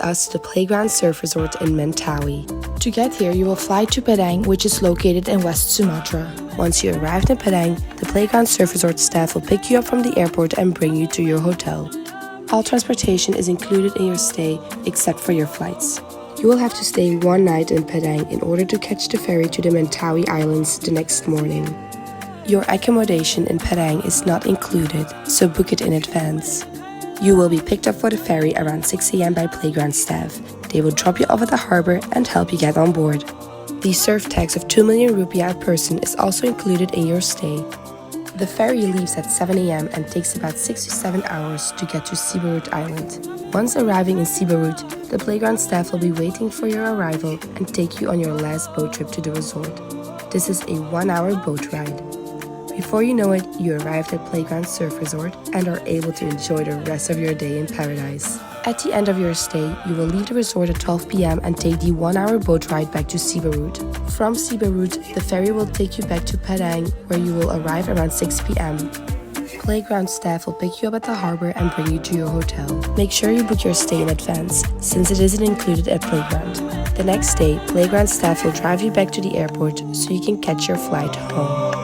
us to the Playground Surf Resort in Mentawai. To get here, you will fly to Padang, which is located in West Sumatra. Once you arrive in Padang, the Playground Surf Resort staff will pick you up from the airport and bring you to your hotel. All transportation is included in your stay except for your flights. You will have to stay one night in Padang in order to catch the ferry to the Mentawai Islands the next morning. Your accommodation in Padang is not included, so book it in advance. You will be picked up for the ferry around 6 a.m. by playground staff. They will drop you off at the harbor and help you get on board. The surf tax of 2 million rupiah per person is also included in your stay. The ferry leaves at 7 a.m. and takes about 6 to 7 hours to get to Speedboat Island. Once arriving in Speedboat, the playground staff will be waiting for your arrival and take you on your last boat trip to the resort. This is a 1-hour boat ride. Before you know it, you arrived at Playground Surf Resort and are able to enjoy the rest of your day in paradise. At the end of your stay, you will leave the resort at 12 p.m. and take the 1-hour boat ride back to Speedboat. From Speedboat, the ferry will take you back to Padang, where you will arrive around 6 p.m. Playground staff will pick you up at the harbor and bring you to your hotel. Make sure you book your stay in advance, since it isn't included at Playground. The next day, Playground staff will drive you back to the airport so you can catch your flight home.